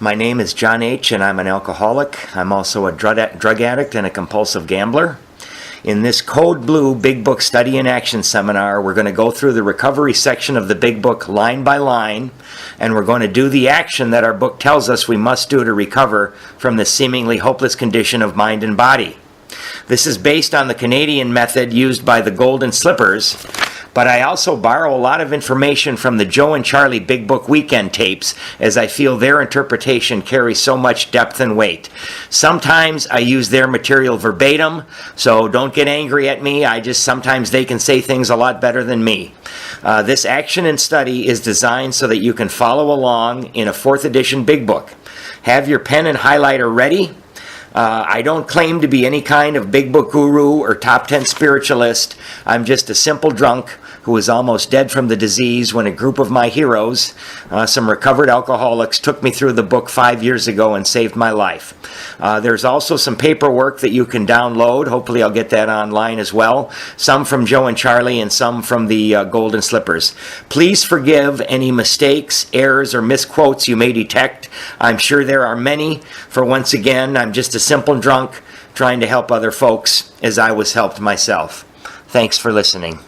My name is John H., and I'm an alcoholic. I'm also a drug addict and a compulsive gambler. In this Code Blue Big Book Study in Action seminar, we're going to go through the recovery section of the Big Book line by line, and we're going to do the action that our book tells us we must do to recover from the seemingly hopeless condition of mind and body. This is based on the Canadian method used by the Golden Slippers, but I also borrow a lot of information from the Joe and Charlie Big Book Weekend tapes, as I feel their interpretation carries so much depth and weight. Sometimes I use their material verbatim, so don't get angry at me. Sometimes they can say things a lot better than me. This action and study is designed so that you can follow along in a 4th edition Big Book. Have your pen and highlighter ready. I don't claim to be any kind of big book guru or top 10 spiritualist. I'm just a simple drunk who was almost dead from the disease when a group of my heroes, some recovered alcoholics, took me through the book 5 years ago and saved my life. There's also some paperwork that you can download. Hopefully I'll get that online as well. Some from Joe and Charlie and some from the Golden Slippers. Please forgive any mistakes, errors, or misquotes you may detect. I'm sure there are many, for once again, I'm just a simple drunk trying to help other folks as I was helped myself. Thanks for listening.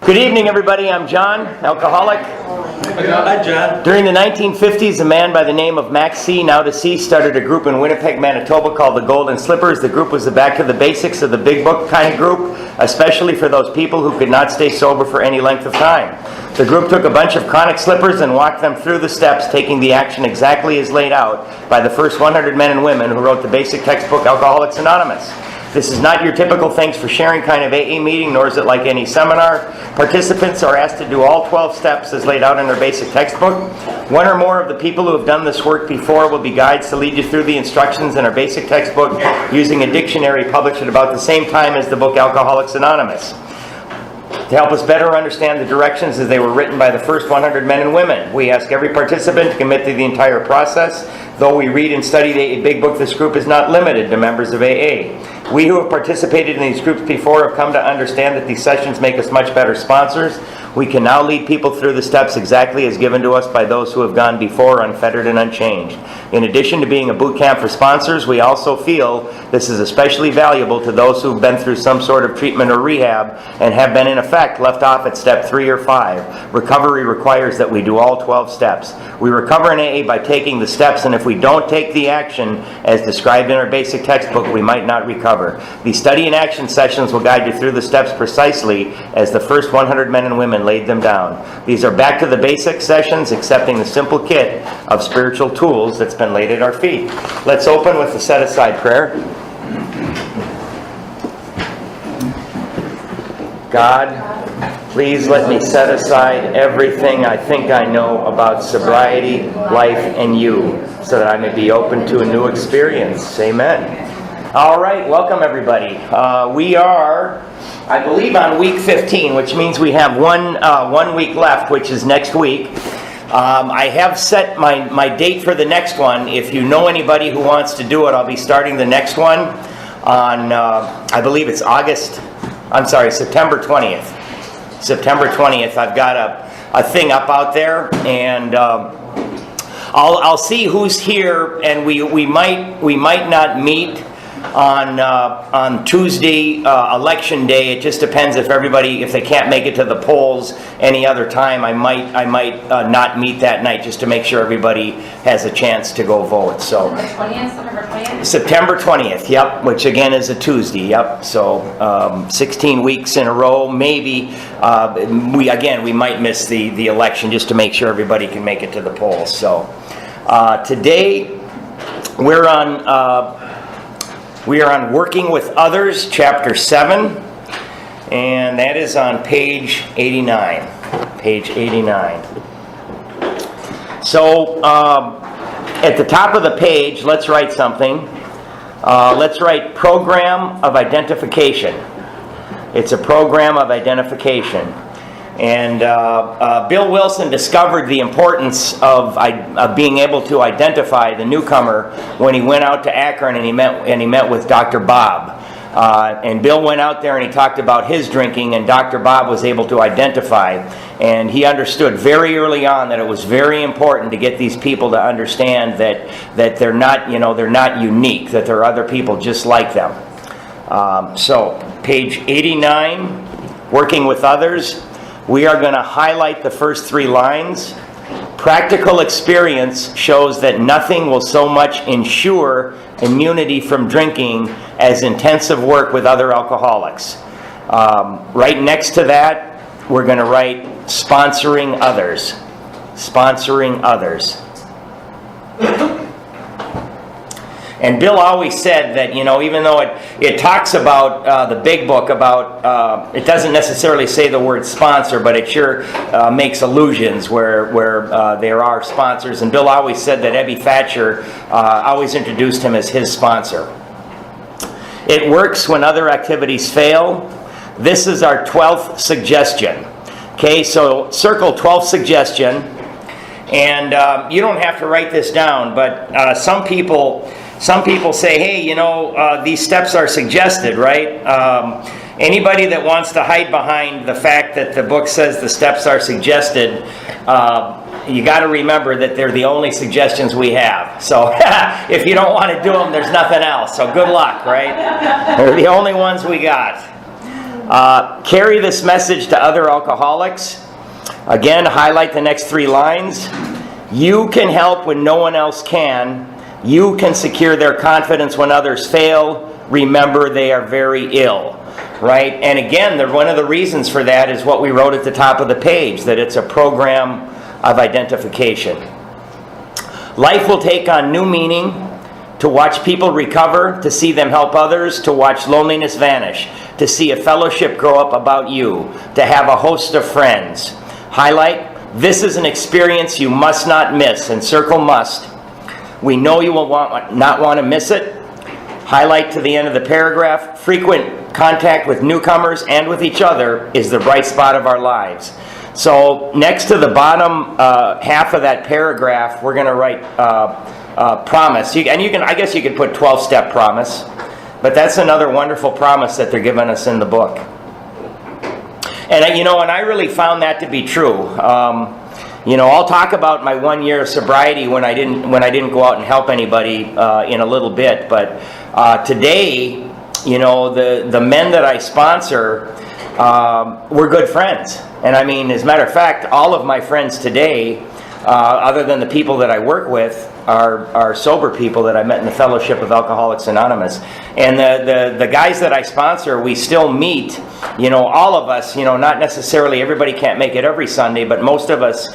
Good evening, everybody. I'm John, alcoholic. Hi, John. During the 1950s, a man by the name of Max C., now deceased, started a group in Winnipeg, Manitoba called the Golden Slippers. The group was the back to the basics of the Big Book kind of group, especially for those people who could not stay sober for any length of time. The group took a bunch of chronic slippers and walked them through the steps, taking the action exactly as laid out by the first 100 men and women who wrote the basic textbook Alcoholics Anonymous. This is not your typical thanks for sharing kind of AA meeting, nor is it like any seminar. Participants are asked to do all 12 steps as laid out in their basic textbook. One or more of the people who have done this work before will be guides to lead you through the instructions in our basic textbook using a dictionary published at about the same time as the book Alcoholics Anonymous. To help us better understand the directions as they were written by the first 100 men and women, we ask every participant to commit to the entire process. Though we read and study the Big Book, this group is not limited to members of AA. We who have participated in these groups before have come to understand that these sessions make us much better sponsors. We can now lead people through the steps exactly as given to us by those who have gone before, unfettered and unchanged. In addition to being a boot camp for sponsors, we also feel this is especially valuable to those who have been through some sort of treatment or rehab and have been in effect left off at step 3 or 5. Recovery requires that we do all 12 steps. We recover in AA by taking the steps, and if we don't take the action as described in our basic textbook, we might not recover. These study and action sessions will guide you through the steps precisely as the first 100 men and women laid them down. These are back to the basic sessions, accepting the simple kit of spiritual tools that's been laid at our feet. Let's open with the set-aside prayer. God, please let me set aside everything I think I know about sobriety, life, and you, so that I may be open to a new experience. Amen. All right, welcome everybody. We are, I believe, on week 15, which means we have one week left, which is next week. I have set my date for the next one. If you know anybody who wants to do it, I'll be starting the next one on, I believe it's September 20th. September 20th. I've got a thing up out there, and I'll see who's here, and we might not meet on Tuesday, election day. It just depends if they can't make it to the polls any other time. I might not meet that night just to make sure everybody has a chance to go vote. So September 20th? September 20th, yep, which again is a Tuesday, yep. So 16 weeks in a row, maybe. We might miss the election just to make sure everybody can make it to the polls. So today we're on Working with Others, Chapter 7, and that is on page 89. Page 89. So, at the top of the page, let's write something. Let's write Program of Identification. It's a program of identification. And Bill Wilson discovered the importance of being able to identify the newcomer when he went out to Akron and he met with Dr. Bob. And Bill went out there and he talked about his drinking, and Dr. Bob was able to identify. And he understood very early on that it was very important to get these people to understand that they're not, they're not unique, that there are other people just like them. So, page 89, working with others. We are going to highlight the first 3 lines. Practical experience shows that nothing will so much ensure immunity from drinking as intensive work with other alcoholics. Right next to that, we're going to write sponsoring others. Sponsoring others. And Bill always said that, even though it talks about the big book about, it doesn't necessarily say the word sponsor, but it sure makes allusions where there are sponsors. And Bill always said that Ebby Thatcher always introduced him as his sponsor. It works when other activities fail. This is our 12th suggestion. Okay, so circle 12th suggestion. And you don't have to write this down, but some people say, hey, these steps are suggested, right? Anybody that wants to hide behind the fact that the book says the steps are suggested, you got to remember that they're the only suggestions we have. So if you don't want to do them, there's nothing else. So good luck, right? They're the only ones we got. Carry this message to other alcoholics. Again, highlight the next 3 lines. You can help when no one else can. You can secure their confidence when others fail. Remember, they are very ill. Right? And again, one of the reasons for that is what we wrote at the top of the page, that it's a program of identification. Life will take on new meaning. To watch people recover, to see them help others, to watch loneliness vanish, to see a fellowship grow up about you, to have a host of friends. Highlight, this is an experience you must not miss, and circle must. We know you will not want to miss it. Highlight to the end of the paragraph, frequent contact with newcomers and with each other is the bright spot of our lives. So next to the bottom half of that paragraph, we're going to write promise. I guess you could put 12-step promise, but that's another wonderful promise that they're giving us in the book. And and I really found that to be true. I'll talk about my 1 year of sobriety when I didn't go out and help anybody in a little bit. But today, the men that I sponsor, we're good friends. And I mean, as a matter of fact, all of my friends today, other than the people that I work with, are sober people that I met in the Fellowship of Alcoholics Anonymous. And the guys that I sponsor, we still meet, all of us, not necessarily everybody can't make it every Sunday, but most of us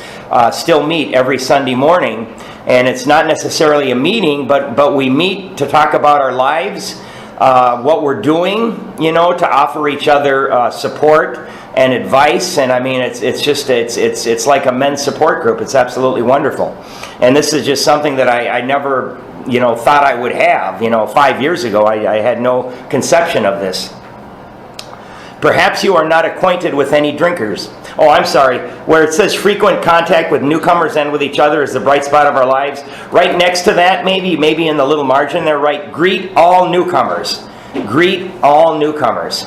still meet every Sunday morning. And it's not necessarily a meeting, but we meet to talk about our lives, what we're doing, to offer each other support and advice. And I mean, it's like a men's support group. It's absolutely wonderful. And this is just something that I never thought I would have. 5 years ago I had no conception of this. Perhaps you are not acquainted with any drinkers. Oh, I'm sorry. Where it says frequent contact with newcomers and with each other is the bright spot of our lives. Right next to that, maybe in the little margin there, write greet all newcomers. Greet all newcomers.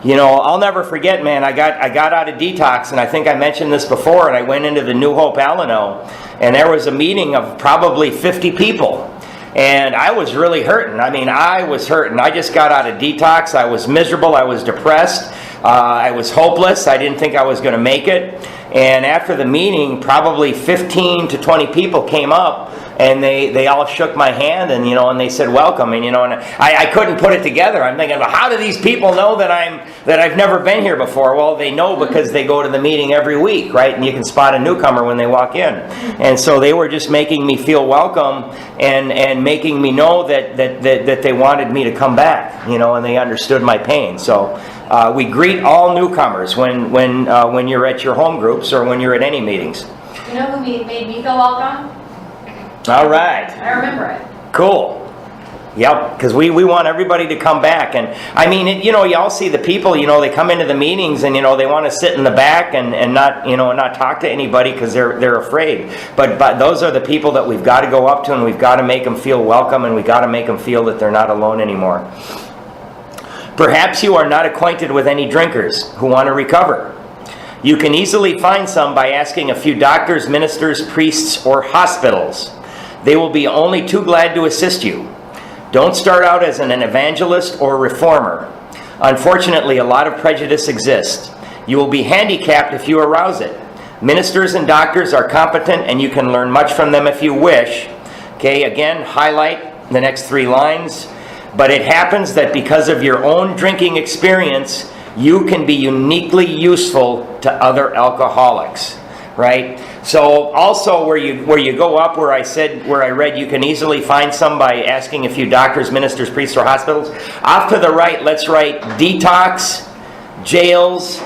I'll never forget, man, I got out of detox, and I think I mentioned this before, and I went into the New Hope Alano, and there was a meeting of probably 50 people. And I was really hurting. I was hurting. I just got out of detox. I was miserable. I was depressed. I was hopeless. I didn't think I was going to make it. And after the meeting, probably 15 to 20 people came up, and they all shook my hand, and and they said welcome, and and I couldn't put it together. I'm thinking, well, how do these people know that I've never been here before? Well, they know because they go to the meeting every week, right? And you can spot a newcomer when they walk in, and so they were just making me feel welcome and making me know that they wanted me to come back, and they understood my pain. So we greet all newcomers when you're at your home groups or when you're at any meetings. You know who made me feel welcome? All right. I remember it. Cool. Yep, because we want everybody to come back. And I mean, y'all see the people, they come into the meetings and, they want to sit in the back and not, not talk to anybody because they're afraid. But those are the people that we've got to go up to, and we've got to make them feel welcome, and we've got to make them feel that they're not alone anymore. Perhaps you are not acquainted with any drinkers who want to recover. You can easily find some by asking a few doctors, ministers, priests, or hospitals. They will be only too glad to assist you. Don't start out as an evangelist or reformer. Unfortunately, a lot of prejudice exists. You will be handicapped if you arouse it. Ministers and doctors are competent, and you can learn much from them if you wish. Okay, again, highlight the next 3 lines. But it happens that because of your own drinking experience, you can be uniquely useful to other alcoholics, right? So also where you go up, where I read you can easily find some by asking a few doctors, ministers, priests, or hospitals. Off to the right, let's write detox, jails,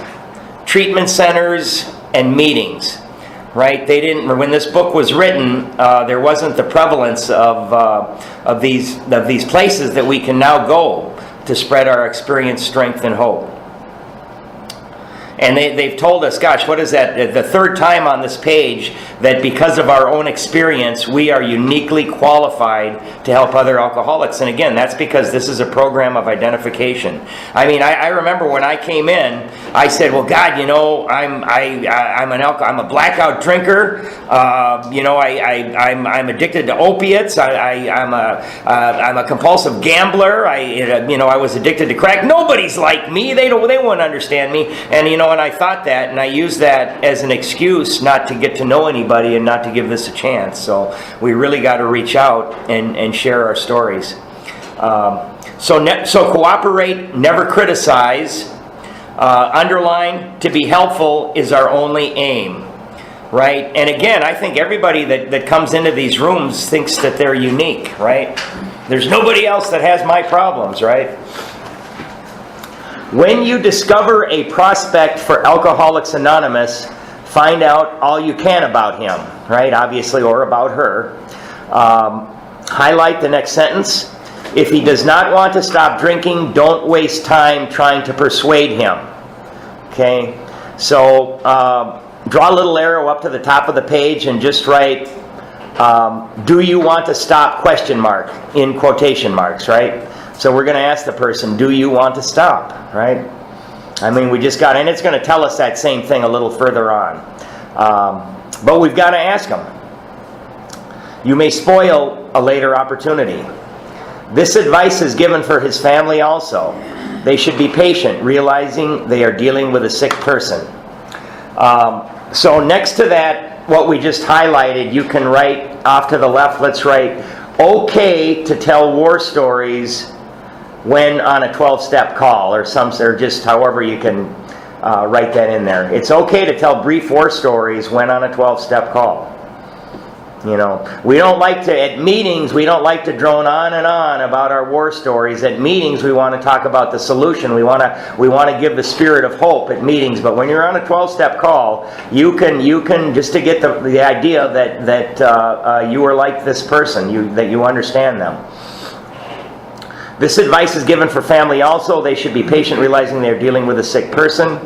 treatment centers, and meetings. Right? They didn't. When this book was written, there wasn't the prevalence of these places that we can now go to spread our experience, strength, and hope. And they've told us, gosh, what is that? The 3rd time on this page that because of our own experience, we are uniquely qualified to help other alcoholics. And again, that's because this is a program of identification. I mean, I remember when I came in, I said, well, God, you know, I'm a blackout drinker. You know, I'm addicted to opiates. I'm a compulsive gambler. I was addicted to crack. Nobody's like me. They won't understand me. And you know, and I thought that, and I used that as an excuse not to get to know anybody and not to give this a chance. So we really got to reach out and share our stories. So cooperate, never criticize. Underline, to be helpful is our only aim. Right? And again, I think everybody that comes into these rooms thinks that they're unique, right? There's nobody else that has my problems, right? When you discover a prospect for Alcoholics Anonymous, find out all you can about him, right? Obviously, or about her. Highlight the next sentence. If he does not want to stop drinking, don't waste time trying to persuade him. Okay? So, draw a little arrow up to the top of the page and just write, do you want to stop, ? In quotation marks, right? So we're going to ask the person, do you want to stop, right? I mean, and it's going to tell us that same thing a little further on. But we've got to ask them. You may spoil a later opportunity. This advice is given for his family also. They should be patient, realizing they are dealing with a sick person. So next to that, what we just highlighted, you can write off to the left, let's write, okay to tell war stories when on a 12-step call, or just however you can write that in there. It's okay to tell brief war stories when on a 12-step call. You know, we don't like to, at meetings, we don't like to drone on and on about our war stories. At meetings, we want to talk about the solution. We want to give the spirit of hope at meetings. But when you're on a 12-step call, you can just to get the idea that you are like this person, that you understand them. This advice is given for family also. They should be patient, realizing they are dealing with a sick person.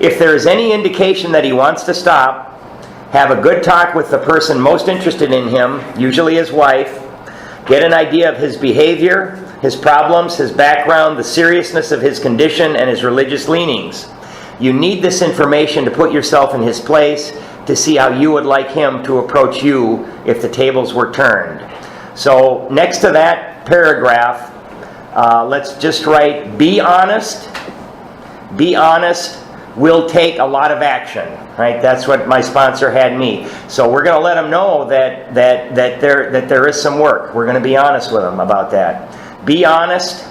If there is any indication that he wants to stop, have a good talk with the person most interested in him, usually his wife. Get an idea of his behavior, his problems, his background, the seriousness of his condition, and his religious leanings. You need this information to put yourself in his place, to see how you would like him to approach you if the tables were turned. So next to that paragraph, let's just write, be honest. Be honest will take a lot of action, right? That's what my sponsor had me. So we're going to let them know that there is some work. We're going to be honest with them about that. Be honest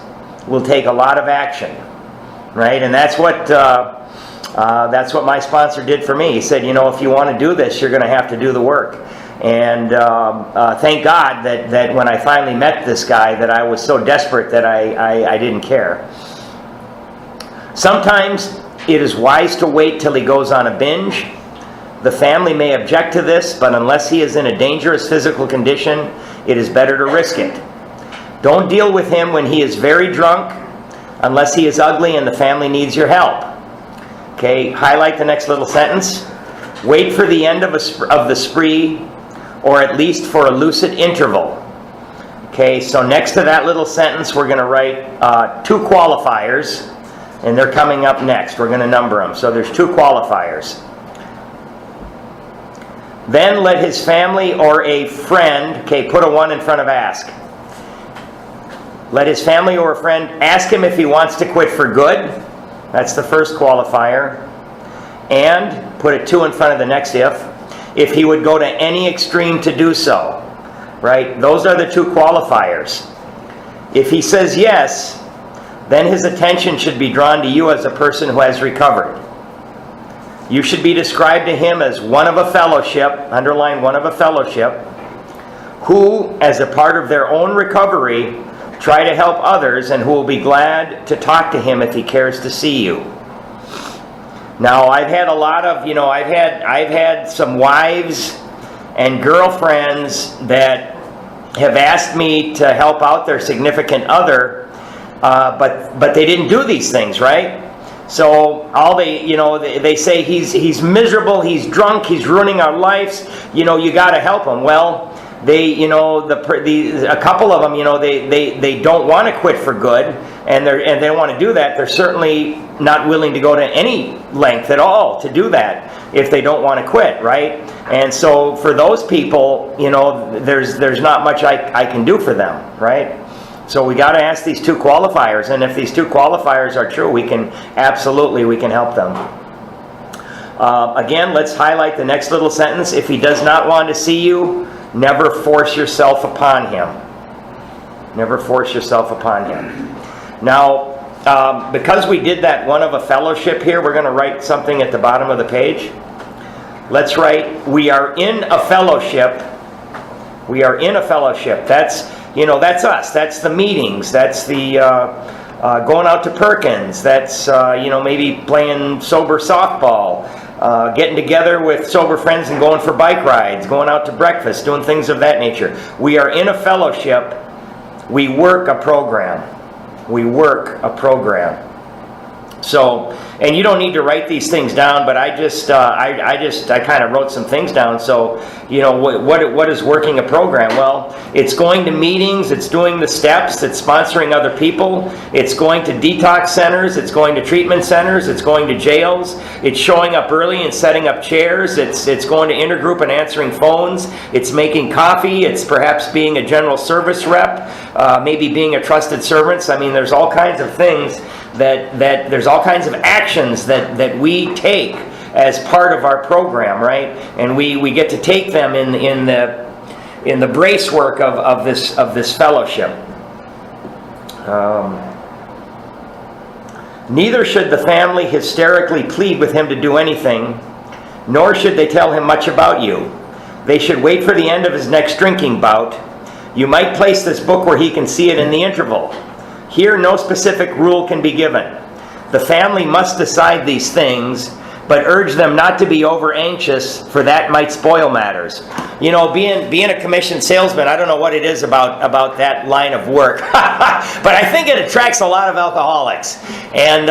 will take a lot of action, right? And that's what my sponsor did for me. He said, you know, if you want to do this, you're going to have to do the work. And thank God that when I finally met this guy, that I was so desperate that I didn't care. Sometimes it is wise to wait till he goes on a binge. The family may object to this, but unless he is in a dangerous physical condition, it is better to risk it. Don't deal with him when he is very drunk, unless he is ugly and the family needs your help. Okay, highlight the next little sentence. Wait for the end of the spree, or at least for a lucid interval. Okay, so next to that little sentence, we're going to write 2 qualifiers, and they're coming up next. We're going to number them. So there's 2 qualifiers. Then let his family or a friend, okay, put a 1 in front of ask. Let his family or a friend ask him if he wants to quit for good. That's the first qualifier. And put a 2 in front of the next if he would go to any extreme to do so. Right? Those are the 2 qualifiers. If he says yes, then his attention should be drawn to you as a person who has recovered. You should be described to him as one of a fellowship, underline one of a fellowship, who, as a part of their own recovery, try to help others and who will be glad to talk to him if he cares to see you. Now, I've had a lot of, I've had some wives and girlfriends that have asked me to help out their significant other, but they didn't do these things, right? So all they say he's miserable, he's drunk, he's ruining our lives. You got to help him. Well, a couple of them, they don't want to quit for good, and they don't want to do that. They're certainly not willing to go to any length at all to do that if they don't want to quit, right? And so for those people, there's not much I can do for them, right? So we got to ask these 2 qualifiers, and if these 2 qualifiers are true, we can help them. Again, let's highlight the next little sentence. If he does not want to see you, never force yourself upon him. Never force yourself upon him. Now, because we did that one of a fellowship here, we're going to write something at the bottom of the page. Let's write, we are in a fellowship. We are in a fellowship. That's us. That's the meetings. That's the going out to Perkins. That's, maybe playing sober softball. Getting together with sober friends and going for bike rides. Going out to breakfast. Doing things of that nature. We are in a fellowship. We work a program. We work a program. So, and you don't need to write these things down, but I kind of wrote some things down. So, what is working a program? Well, it's going to meetings, it's doing the steps, it's sponsoring other people, it's going to detox centers, it's going to treatment centers, it's going to jails, it's showing up early and setting up chairs, it's going to intergroup and answering phones, it's making coffee, it's perhaps being a general service rep, maybe being a trusted servant. I mean, there's all kinds of things that there's all kinds of actions that we take as part of our program, right? And we get to take them in the bracework of this fellowship. Neither should the family hysterically plead with him to do anything, nor should they tell him much about you. They should wait for the end of his next drinking bout. You might place this book where he can see it in the interval. Here, no specific rule can be given. The family must decide these things, but urge them not to be over anxious, for that might spoil matters. Being a commissioned salesman, I don't know what it is about that line of work, but I think it attracts a lot of alcoholics. And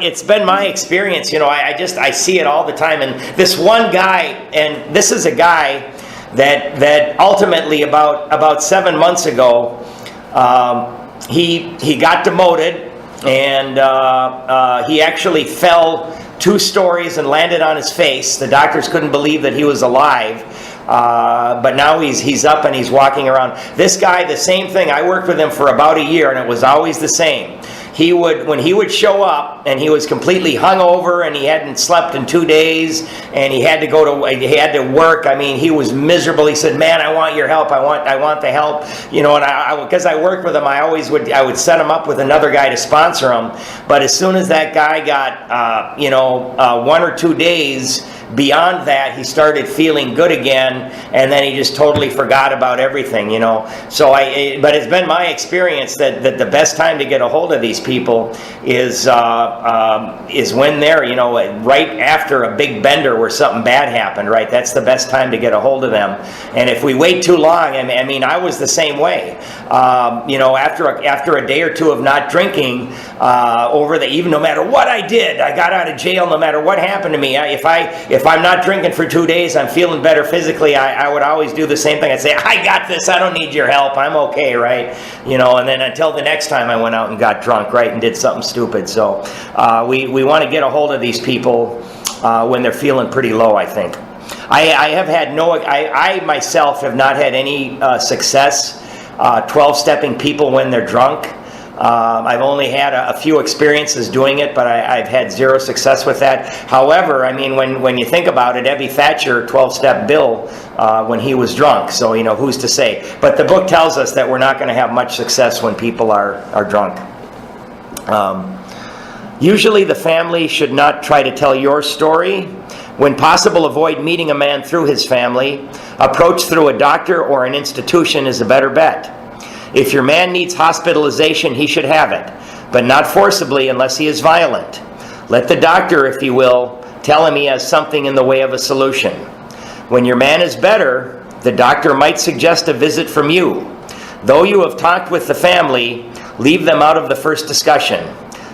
it's been my experience. I see it all the time. And this one guy, and this is a guy that ultimately about 7 months ago. He got demoted, and he actually fell 2 stories and landed on his face. The doctors couldn't believe that he was alive, but now he's up and he's walking around. This guy, the same thing. I worked with him for about a year, and it was always the same. When he would show up and he was completely hungover and he hadn't slept in 2 days and he had to work. I mean, he was miserable. He said, "Man, I want your help. I want the help." And because I worked with him, I would set him up with another guy to sponsor him. But as soon as that guy got 1 or 2 days beyond that, he started feeling good again, and then he just totally forgot about everything. So but it's been my experience that the best time to get a hold of these people is when they're right after a big bender where something bad happened, right? That's the best time to get a hold of them. And if we wait too long, I mean I was the same way. After a day or 2 of not drinking, even no matter what I did, I got out of jail. No matter what happened to me, if if I'm not drinking for 2 days, I'm feeling better physically, I would always do the same thing. I'd say, I got this, I don't need your help, I'm okay, right? And then until the next time I went out and got drunk, right, and did something stupid. So we want to get a hold of these people when they're feeling pretty low, I think. I myself have not had any success 12-stepping people when they're drunk. I've only had a few experiences doing it, but I've had zero success with that. However, I mean, when you think about it, Ebby Thatcher 12-step Bill when he was drunk. So, who's to say? But the book tells us that we're not going to have much success when people are drunk. Usually the family should not try to tell your story. When possible, avoid meeting a man through his family. Approach through a doctor or an institution is a better bet. If your man needs hospitalization, he should have it, but not forcibly unless he is violent. Let the doctor, if you will, tell him he has something in the way of a solution. When your man is better, the doctor might suggest a visit from you. Though you have talked with the family, leave them out of the first discussion.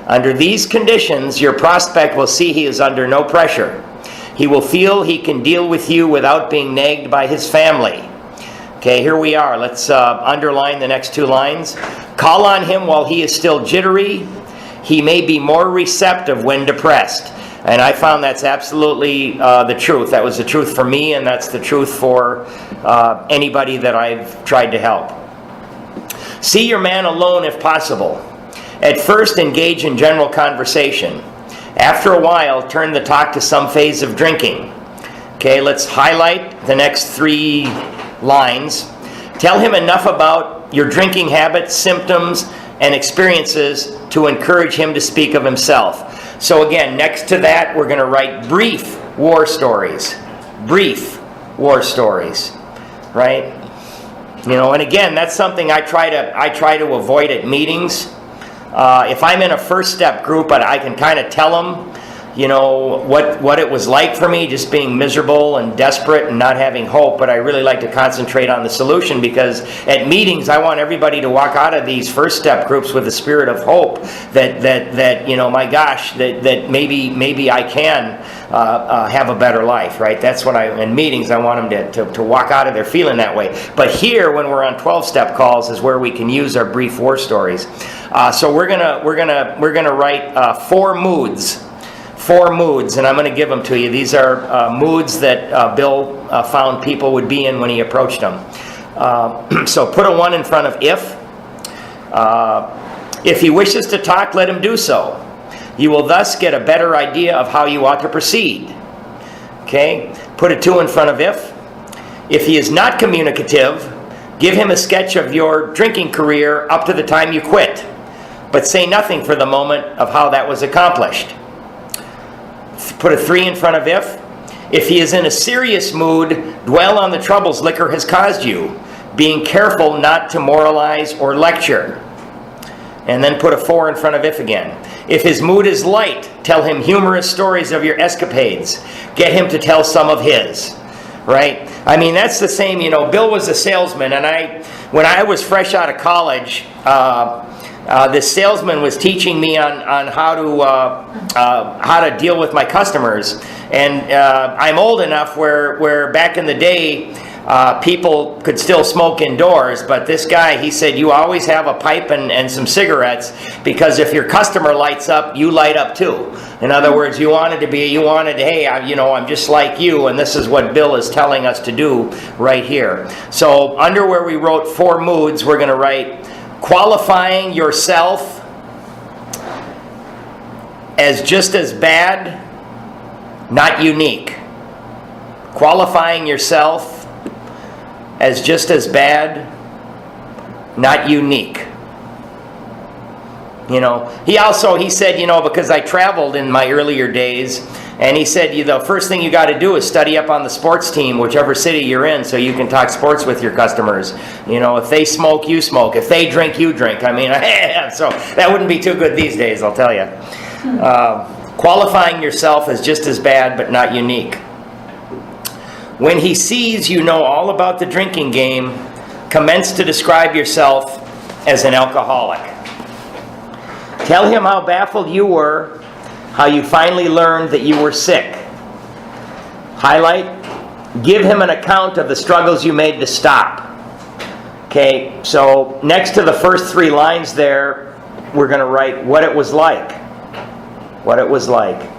Under these conditions, your prospect will see he is under no pressure. He will feel he can deal with you without being nagged by his family. Okay, here we are. Let's underline the next 2 lines. Call on him while he is still jittery. He may be more receptive when depressed. And I found that's absolutely the truth. That was the truth for me, and that's the truth for anybody that I've tried to help. See your man alone if possible. At first, engage in general conversation. After a while, turn the talk to some phase of drinking. Okay, let's highlight the next 3 lines. Tell him enough about your drinking habits, symptoms, and experiences to encourage him to speak of himself. So again, next to that, we're going to write brief war stories. Brief war stories, right? And again, that's something I try to avoid at meetings. If I'm in a first step group, I can kind of tell them, what it was like for me, just being miserable and desperate and not having hope. But I really like to concentrate on the solution, because at meetings, I want everybody to walk out of these first step groups with a spirit of hope that my gosh, that maybe I can have a better life, right? That's what in meetings, I want them to walk out of there feeling that way. But here, when we're on 12-step calls, is where we can use our brief war stories. So we're gonna write 4 moods. 4 moods, and I'm going to give them to you. These are moods that Bill found people would be in when he approached them. So put a 1 in front of if. If he wishes to talk, let him do so. You will thus get a better idea of how you ought to proceed. Okay? Put a 2 in front of if. If he is not communicative, give him a sketch of your drinking career up to the time you quit, but say nothing for the moment of how that was accomplished. Put a 3 in front of if. If he is in a serious mood, dwell on the troubles liquor has caused you, being careful not to moralize or lecture. And then put a 4 in front of if again. If his mood is light, tell him humorous stories of your escapades. Get him to tell some of his. Right? I mean, that's the same, Bill was a salesman, and when I was fresh out of college, this salesman was teaching me on how to deal with my customers. And I'm old enough where back in the day, people could still smoke indoors, but this guy, he said, you always have a pipe and some cigarettes, because if your customer lights up, you light up too. In other words, hey, I'm just like you, and this is what Bill is telling us to do right here. So under where we wrote 4 moods, we're going to write qualifying yourself as just as bad, not unique. Qualifying yourself as just as bad, not unique. He said, because I traveled in my earlier days, and he said, the first thing you got to do is study up on the sports team, whichever city you're in, so you can talk sports with your customers. If they smoke, you smoke. If they drink, you drink. I mean, so that wouldn't be too good these days, I'll tell you. Qualifying yourself as just as bad, but not unique. When he sees you know all about the drinking game, commence to describe yourself as an alcoholic. Tell him how baffled you were, how you finally learned that you were sick. Highlight, give him an account of the struggles you made to stop. Okay, so next to the first 3 lines there, we're going to write what it was like. What it was like.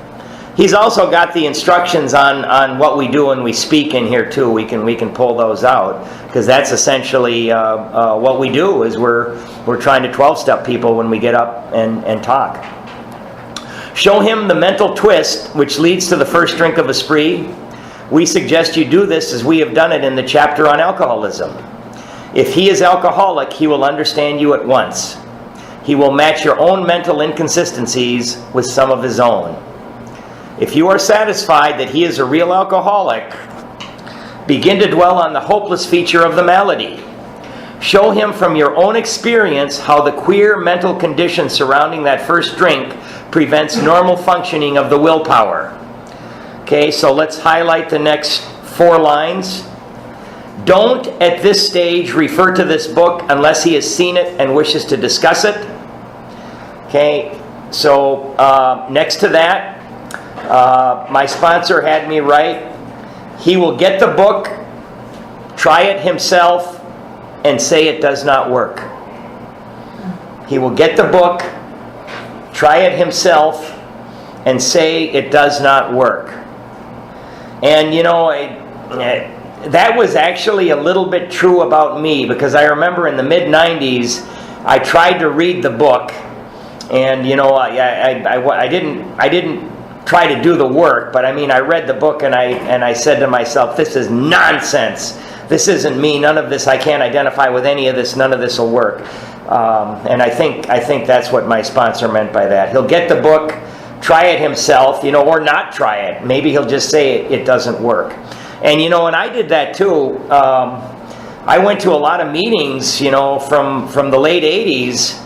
He's also got the instructions on what we do when we speak in here too. We can pull those out, because that's essentially what we do. Is we're trying to 12-step people when we get up and talk. Show him the mental twist which leads to the first drink of a spree. We suggest you do this as we have done it in the chapter on alcoholism. If he is alcoholic, he will understand you at once. He will match your own mental inconsistencies with some of his own. If you are satisfied that he is a real alcoholic, begin to dwell on the hopeless feature of the malady. Show him from your own experience how the queer mental condition surrounding that first drink prevents normal functioning of the willpower. Okay, so let's highlight the next 4 lines. Don't at this stage refer to this book unless he has seen it and wishes to discuss it. Okay, so next to that, my sponsor had me write, he will get the book, try it himself, and say it does not work. He will get the book, try it himself, and say it does not work. And you know, that was actually a little bit true about me, because I remember in the mid-90s, I tried to read the book, and you know, I didn't try to do the work, but I mean, I read the book and I said to myself, this is nonsense. This isn't me. None of this, I can't identify with any of this. None of this will work. And I think that's what my sponsor meant by that. He'll get the book, try it himself, you know, or not try it. Maybe he'll just say it doesn't work. And you know, and I did that too. I went to a lot of meetings, you know, from the late 80s,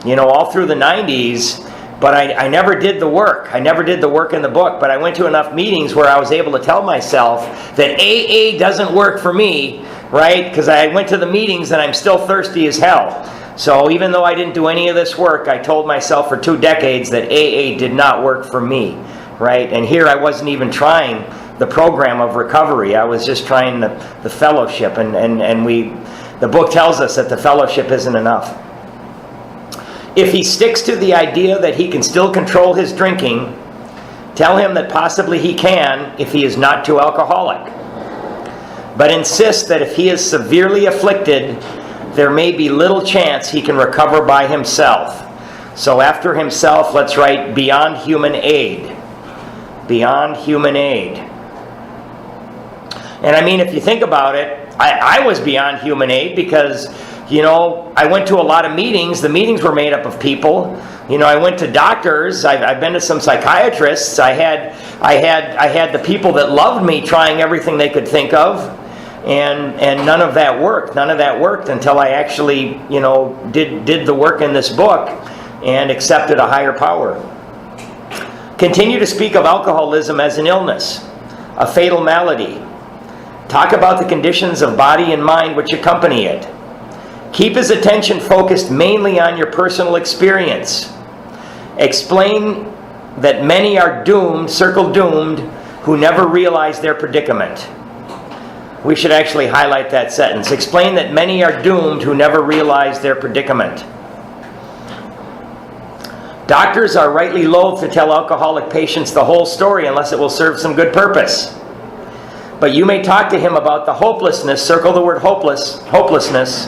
you know, all through the 90s, but I never did the work. I never did the work in the book, but I went to enough meetings where I was able to tell myself that AA doesn't work for me, right? Because I went to the meetings and I'm still thirsty as hell. So even though I didn't do any of this work, I told myself for 2 decades that AA did not work for me, right? And here I wasn't even trying the program of recovery. I was just trying the fellowship, and the book tells us that the fellowship isn't enough. If he sticks to the idea that he can still control his drinking, tell him that possibly he can if he is not too alcoholic. But insist that if he is severely afflicted, there may be little chance he can recover by himself. So after himself, let's write beyond human aid. Beyond human aid. And I mean, if you think about it, I was beyond human aid because, you know, I went to a lot of meetings. The meetings were made up of people. You know, I went to doctors. I've been to some psychiatrists. I had the people that loved me trying everything they could think of, and none of that worked. None of that worked until I actually, you know, did the work in this book and accepted a higher power. Continue to speak of alcoholism as an illness, a fatal malady. Talk about the conditions of body and mind which accompany it. Keep his attention focused mainly on your personal experience. Explain that many are doomed, circle doomed, who never realize their predicament. We should actually highlight that sentence. Explain that many are doomed who never realize their predicament. Doctors are rightly loath to tell alcoholic patients the whole story unless it will serve some good purpose. But you may talk to him about the hopelessness, circle the word hopelessness,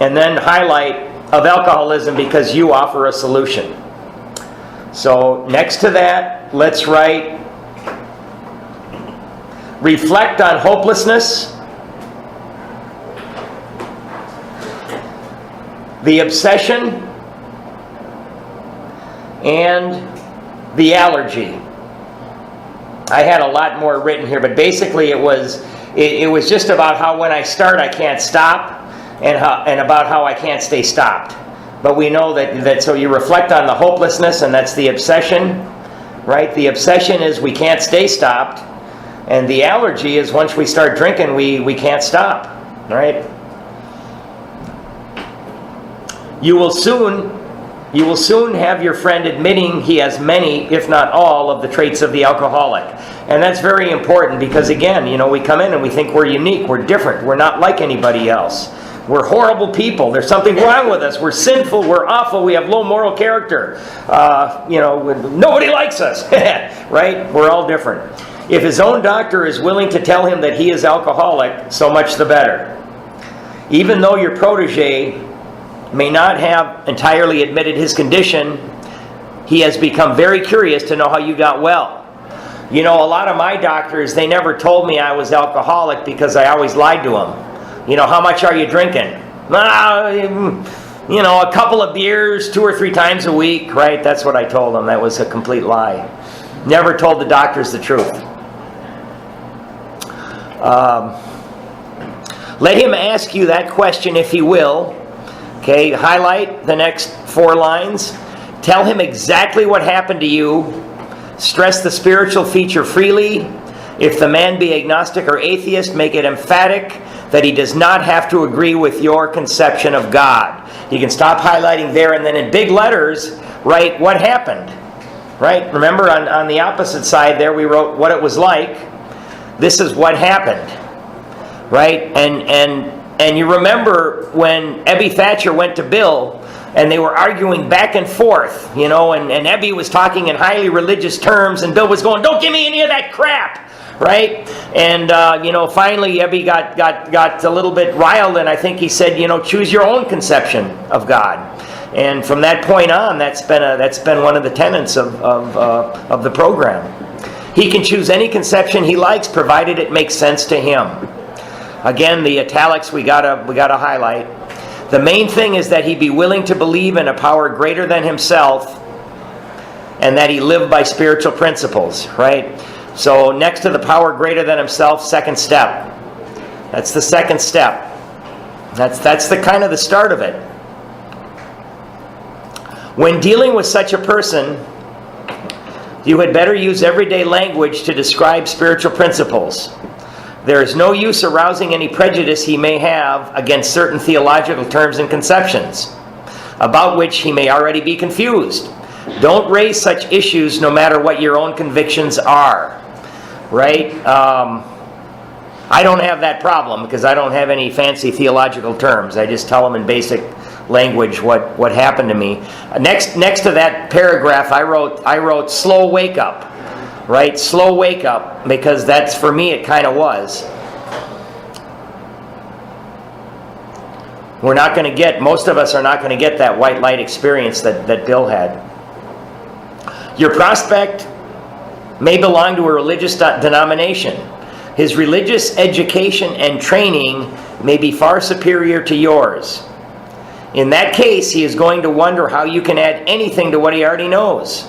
and then highlight of alcoholism because you offer a solution. So next to that, let's write, reflect on hopelessness, the obsession, and the allergy. I had a lot more written here, but basically it was just about how when I start I can't stop, and about how I can't stay stopped. But we know that so you reflect on the hopelessness, and that's the obsession, right? The obsession is we can't stay stopped, and the allergy is once we start drinking we can't stop, right? You will soon you will soon have your friend admitting he has many, if not all, of the traits of the alcoholic. And that's very important because, again, we come in and we think we're unique, we're different, we're not like anybody else. We're horrible people. There's something wrong with us. We're sinful. We're awful. We have low moral character. Nobody likes us, right? We're all different. If his own doctor is willing to tell him that he is alcoholic, so much the better. Even though your protege may not have entirely admitted his condition, he has become very curious to know how you got well. A lot of my doctors, they never told me I was alcoholic because I always lied to them. How much are you drinking? A couple of beers 2 or 3 times a week, right? That's what I told them. That was a complete lie. Never told the doctors the truth. Let him ask you that question if he will. Okay, highlight the next 4 lines. Tell him exactly what happened to you. Stress the spiritual feature freely. If the man be agnostic or atheist, make it emphatic that he does not have to agree with your conception of God. You can stop highlighting there and then in big letters write what happened. Right? Remember on the opposite side there we wrote what it was like. This is what happened. Right? And you remember when Ebby Thatcher went to Bill and they were arguing back and forth, and Ebby was talking in highly religious terms and Bill was going, "Don't give me any of that crap." Right? And, finally Ebby got a little bit riled and I think he said, choose your own conception of God. And from that point on, that's been one of the tenets of the program. He can choose any conception he likes provided it makes sense to him. Again, the italics we gotta highlight. The main thing is that he be willing to believe in a power greater than himself and that he live by spiritual principles, right? So next to the power greater than himself, second step. That's the second step. That's the kind of the start of it. When dealing with such a person, you had better use everyday language to describe spiritual principles. There is no use arousing any prejudice he may have against certain theological terms and conceptions, about which he may already be confused. Don't raise such issues no matter what your own convictions are. Right? I don't have that problem because I don't have any fancy theological terms. I just tell them in basic language what happened to me. Next to that paragraph, I wrote slow wake up. Right? Slow wake up, because that's, for me, it kind of was. Most of us are not going to get that white light experience that Bill had. Your prospect may belong to a religious denomination. His religious education and training may be far superior to yours. In that case, he is going to wonder how you can add anything to what he already knows.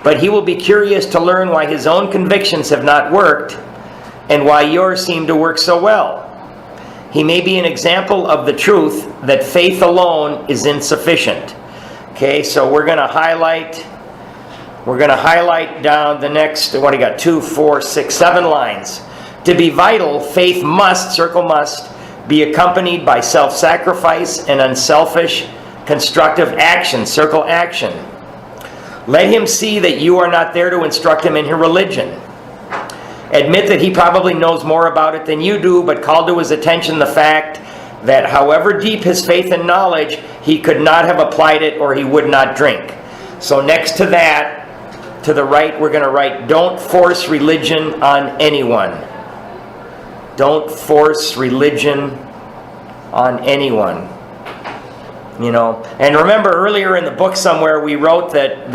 But he will be curious to learn why his own convictions have not worked and why yours seem to work so well. He may be an example of the truth that faith alone is insufficient. Okay, so we're going to highlight down the next, 2, 4, 6, 7 lines. To be vital, faith must, circle must, be accompanied by self-sacrifice and unselfish, constructive action, circle action. Let him see that you are not there to instruct him in his religion. Admit that he probably knows more about it than you do, but call to his attention the fact that however deep his faith and knowledge, he could not have applied it or he would not drink. So next to that, to the right, we're going to write, don't force religion on anyone. Don't force religion on anyone. And remember earlier in the book somewhere we wrote that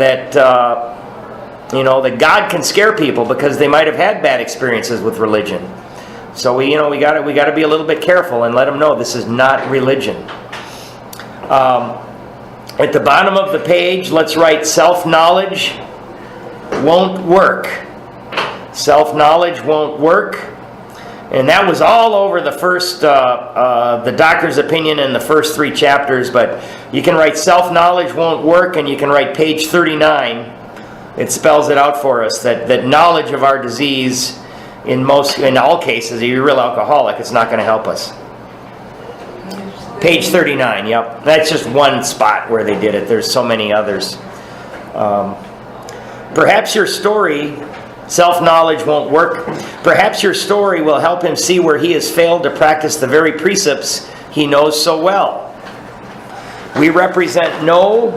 God can scare people because they might have had bad experiences with religion. So we got to be a little bit careful and let them know this is not religion. At the bottom of the page, let's write self-knowledge won't work. Self-knowledge won't work. And that was all over the first, the doctor's opinion in the first 3 chapters, but you can write self-knowledge won't work, and you can write page 39. It spells it out for us, that knowledge of our disease, in all cases, if you're a real alcoholic, it's not going to help us. Page 39, yep. That's just one spot where they did it. There's so many others. Perhaps your story, self-knowledge won't work. Perhaps your story will help him see where he has failed to practice the very precepts he knows so well. We represent no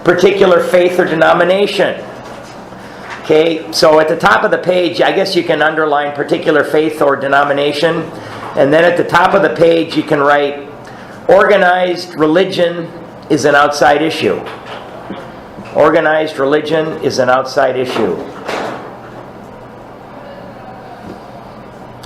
particular faith or denomination. Okay, so at the top of the page, I guess you can underline particular faith or denomination. And then at the top of the page, you can write, organized religion is an outside issue. Organized religion is an outside issue.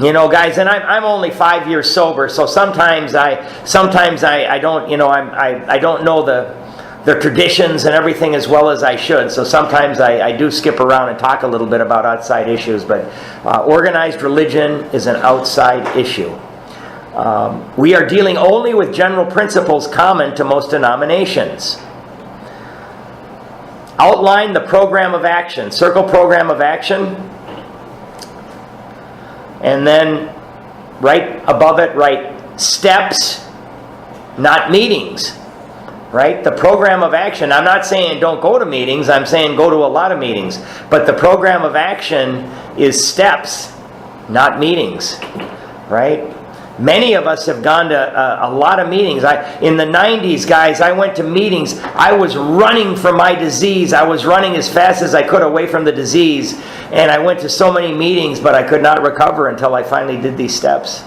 You know, guys, and I'm only 5 years sober, so sometimes I don't, you know, I don't know the traditions and everything as well as I should. So sometimes I do skip around and talk a little bit about outside issues, but organized religion is an outside issue. We are dealing only with general principles common to most denominations. Outline the program of action. Circle program of action. And then right above it, write steps, not meetings. Right? The program of action. I'm not saying don't go to meetings. I'm saying go to a lot of meetings. But the program of action is steps, not meetings. Right? Many of us have gone to a lot of meetings. In the 90s, guys, I went to meetings. I was running from my disease. I was running as fast as I could away from the disease. And I went to so many meetings, but I could not recover until I finally did these steps.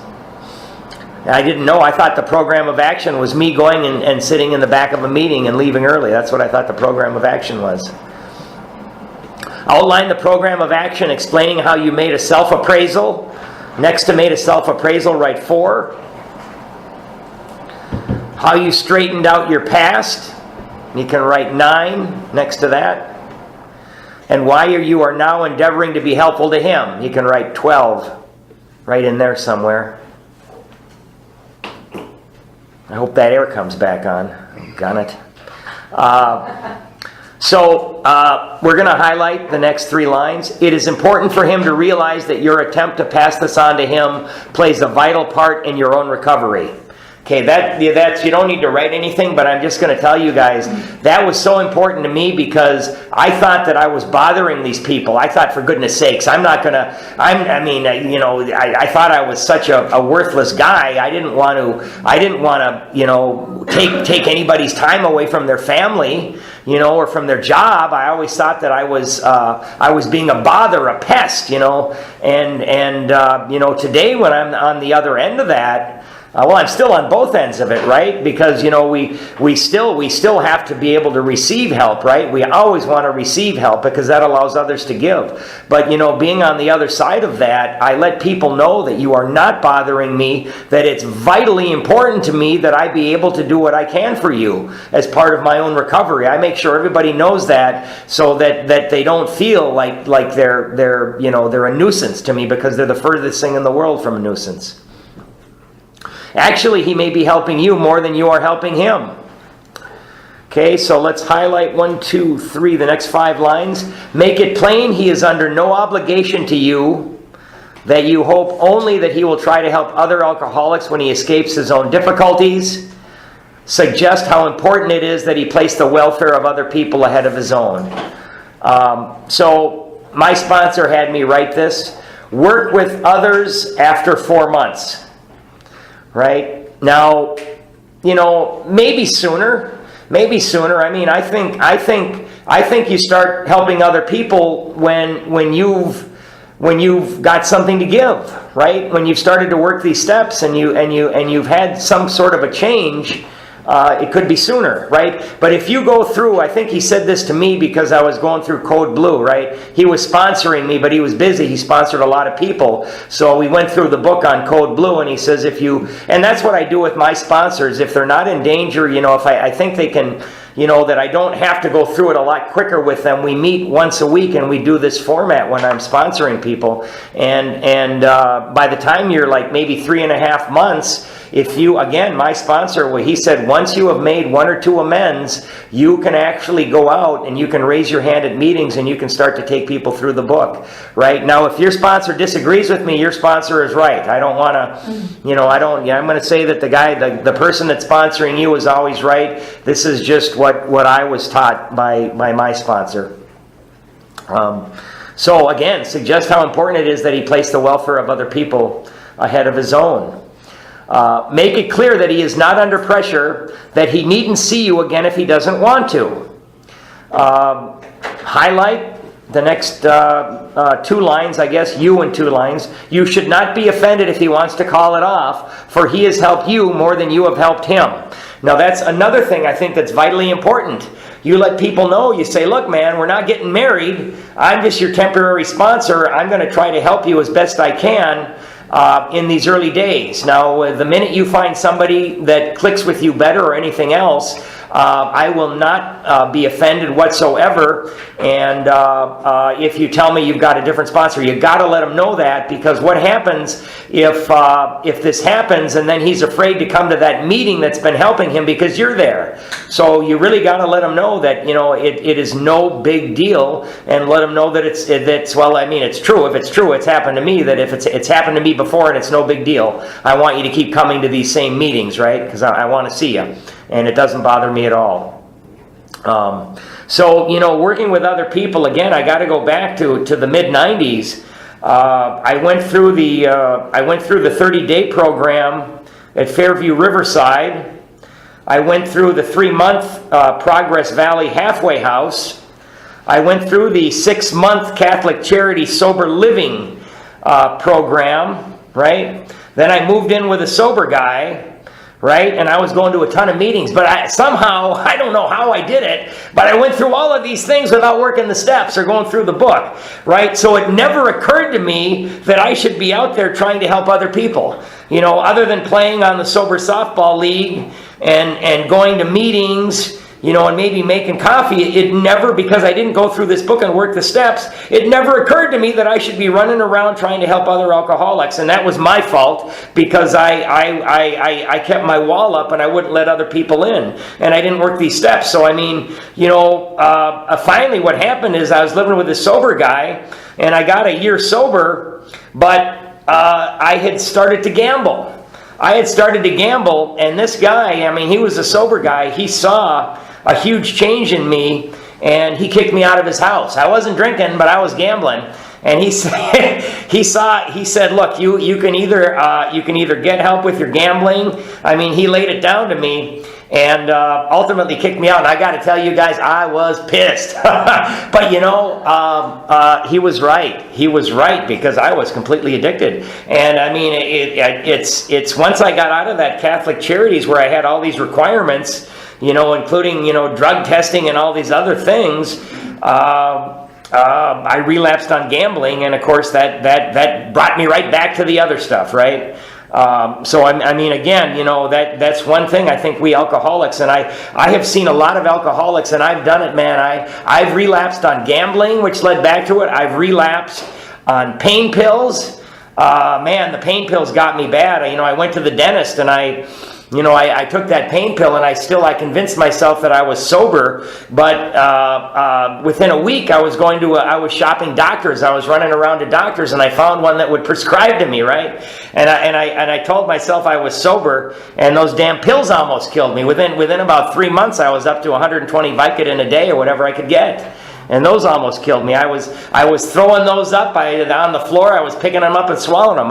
And I didn't know. I thought the program of action was me going and sitting in the back of a meeting and leaving early. That's what I thought the program of action was. Outline the program of action, explaining how you made a self-appraisal. Next to made a self-appraisal, write 4. How you straightened out your past. You can write 9 next to that. And why you are now endeavoring to be helpful to him. You can write 12 right in there somewhere. I hope that air comes back on. Got it. So we're going to highlight the next 3 lines. It is important for him to realize that your attempt to pass this on to him plays a vital part in your own recovery. Okay, that's you don't need to write anything, but I'm just going to tell you guys, that was so important to me because I thought that I was bothering these people. I thought, for goodness sakes, I thought I was such a worthless guy. I didn't want to, take anybody's time away from their family, or from their job. I always thought that I was being a bother, a pest, and today when I'm on the other end of that, I'm still on both ends of it, right? Because, we still have to be able to receive help, right? We always want to receive help because that allows others to give. But, being on the other side of that, I let people know that you are not bothering me, that it's vitally important to me that I be able to do what I can for you as part of my own recovery. I make sure everybody knows that so that they don't feel like they're a nuisance to me because they're the furthest thing in the world from a nuisance. Actually, he may be helping you more than you are helping him. Okay, so let's highlight 1, 2, 3, the next 5 lines. Make it plain he is under no obligation to you, that you hope only that he will try to help other alcoholics when he escapes his own difficulties. Suggest how important it is that he place the welfare of other people ahead of his own. So my sponsor had me write this. Work with others after 4 months. Right? Now, maybe sooner. I mean, I think you start helping other people when you've got something to give, right? When you've started to work these steps and you've had some sort of a change. It could be sooner, right? But if you go through, I think he said this to me because I was going through Code Blue, right? He was sponsoring me, but he was busy. He sponsored a lot of people. So we went through the book on Code Blue, and he says and that's what I do with my sponsors. If they're not in danger, if I think they can, that I don't have to go through it a lot quicker with them. We meet once a week and we do this format when I'm sponsoring people. And by the time you're like maybe 3.5 months, if you, again, my sponsor, well, he said once you have made 1 or 2 amends, you can actually go out and you can raise your hand at meetings and you can start to take people through the book, right? Now, if your sponsor disagrees with me, your sponsor is right. I don't want to, I'm going to say that the person that's sponsoring you is always right. This is just what I was taught by my sponsor. So again, suggest how important it is that he place the welfare of other people ahead of his own. Make it clear that he is not under pressure, that he needn't see you again if he doesn't want to. Highlight the next 2 lines, I guess, you in 2 lines. You should not be offended if he wants to call it off, for he has helped you more than you have helped him. Now that's another thing I think that's vitally important. You let people know, you say, look man, we're not getting married. I'm just your temporary sponsor. I'm going to try to help you as best I can in these early days. Now, the minute you find somebody that clicks with you better or anything else, I will not be offended whatsoever. And if you tell me you've got a different sponsor, you got to let them know that, because what happens if this happens and then he's afraid to come to that meeting that's been helping him because you're there. So you really got to let him know that it is no big deal, and let him know that it's true. If it's true, it's happened to me. That if it's happened to me before and it's no big deal, I want you to keep coming to these same meetings, right? Because I want to see you. And it doesn't bother me at all. So, working with other people, again, I got to go back to the mid-90s. I went through the 30-day program at Fairview Riverside. I went through the 3-month Progress Valley Halfway House. I went through the 6-month Catholic Charity Sober Living program, right? Then I moved in with a sober guy, right? And I was going to a ton of meetings, but I don't know how I did it, but I went through all of these things without working the steps or going through the book, right? So it never occurred to me that I should be out there trying to help other people, other than playing on the Sober Softball League and going to meetings, and maybe making coffee. It never, because I didn't go through this book and work the steps, it never occurred to me that I should be running around trying to help other alcoholics. And that was my fault, because I kept my wall up and I wouldn't let other people in. And I didn't work these steps. So, finally what happened is I was living with a sober guy, and I got a year sober, but I had started to gamble. And this guy, he was a sober guy. He saw a huge change in me, and he kicked me out of his house. I wasn't drinking, but I was gambling. And he said, he said, look, you can either get help with your gambling. He laid it down to me, and ultimately kicked me out. And I got to tell you guys, I was pissed. But he was right. He was right, because I was completely addicted. And it's once I got out of that Catholic Charities where I had all these requirements, including drug testing and all these other things. I relapsed on gambling, and of course that brought me right back to the other stuff, right? So again, that's one thing. I think we alcoholics, and I have seen a lot of alcoholics, and I've done it, man. I've relapsed on gambling, which led back to it. I've relapsed on pain pills. The pain pills got me bad. I went to the dentist, and I took that pain pill, and I convinced myself that I was sober, but within a week I was shopping doctors. I was running around to doctors, and I found one that would prescribe to me, right? And I told myself I was sober, and those damn pills almost killed me. Within about 3 months, I was up to 120 Vicodin a day or whatever I could get. And those almost killed me. I was throwing those up on the floor. I was picking them up and swallowing them.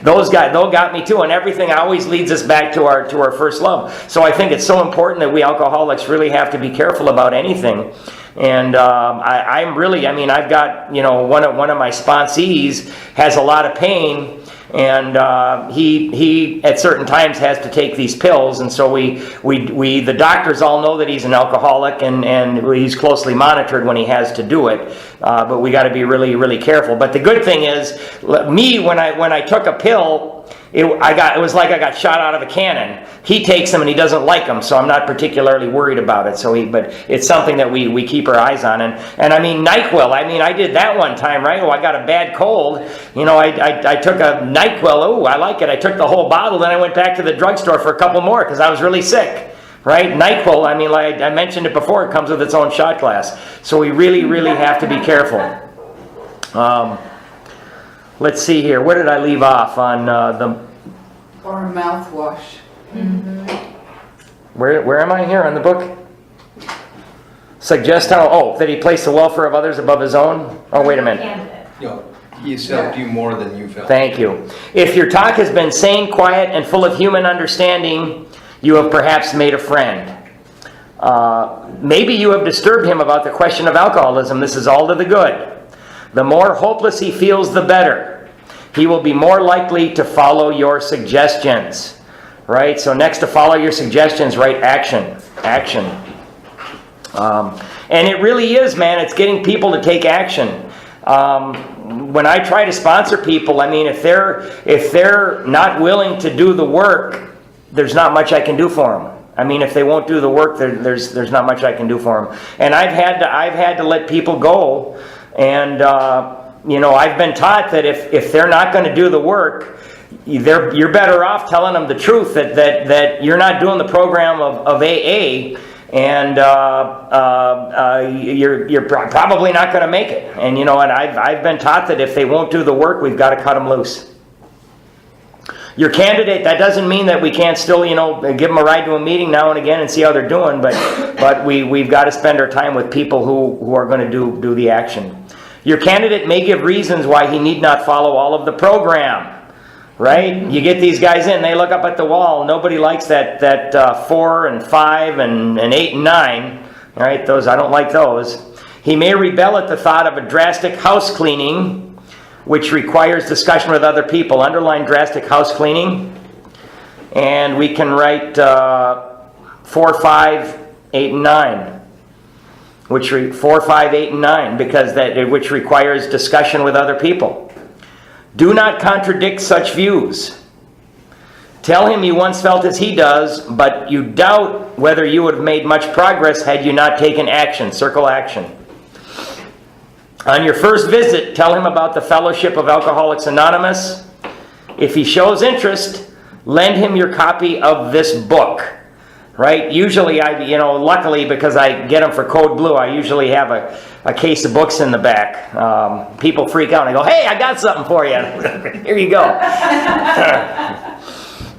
Those got me too. And everything always leads us back to our first love. So I think it's so important that we alcoholics really have to be careful about anything. And I've got one of my sponsees has a lot of pain. And he at certain times has to take these pills, and so we the doctors all know that he's an alcoholic, and he's closely monitored when he has to do it. But we got to be really, really careful. But the good thing is, me when I took a pill, it was like I got shot out of a cannon. He takes them and he doesn't like them, so I'm not particularly worried about it. But it's something that we keep our eyes on. And I mean, NyQuil, I did that one time, right? Oh, I got a bad cold. I took a NyQuil. Oh, I like it. I took the whole bottle, then I went back to the drugstore for a couple more because I was really sick, right? NyQuil, like I mentioned it before, it comes with its own shot glass. So we really, really have to be careful. Let's see here. Where did I leave off on Or a mouthwash. Where am I here on the book? Suggest that he placed the welfare of others above his own? Oh, wait a minute. Candidate. He's helped you more than you've helped. Thank you. If your talk has been sane, quiet, and full of human understanding, you have perhaps made a friend. Maybe you have disturbed him about the question of alcoholism. This is all to the good. The more hopeless he feels, the better. He will be more likely to follow your suggestions. Right? So next to follow your suggestions, write action. Action. And it really is, man, it's getting people to take action. When I try to sponsor people, if they're not willing to do the work, there's not much I can do for them. If they won't do the work, there's not much I can do for them. And I've had to let people go. And I've been taught that if they're not going to do the work, you're better off telling them the truth that you're not doing the program of AA, and you're probably not going to make it. And I've been taught that if they won't do the work, we've got to cut them loose. Your candidate, that doesn't mean that we can't still, give them a ride to a meeting now and again and see how they're doing, but we've got to spend our time with people who are going to do the action. Your candidate may give reasons why he need not follow all of the program, right? You get these guys in, they look up at the wall. Nobody likes that 4 and 5 and 8 and 9, right? Those, I don't like those. He may rebel at the thought of a drastic house cleaning, which requires discussion with other people. Underline drastic house cleaning. And we can write 4, 5, 8, and 9. 4, 5, 8, and 9, which requires discussion with other people. Do not contradict such views. Tell him you once felt as he does, but you doubt whether you would have made much progress had you not taken action. Circle action. On your first visit, tell him about the Fellowship of Alcoholics Anonymous. If he shows interest, lend him your copy of this book. Right? Usually, luckily because I get them for Code Blue, I usually have a case of books in the back. People freak out and I go, "Hey, I got something for you." Here you go.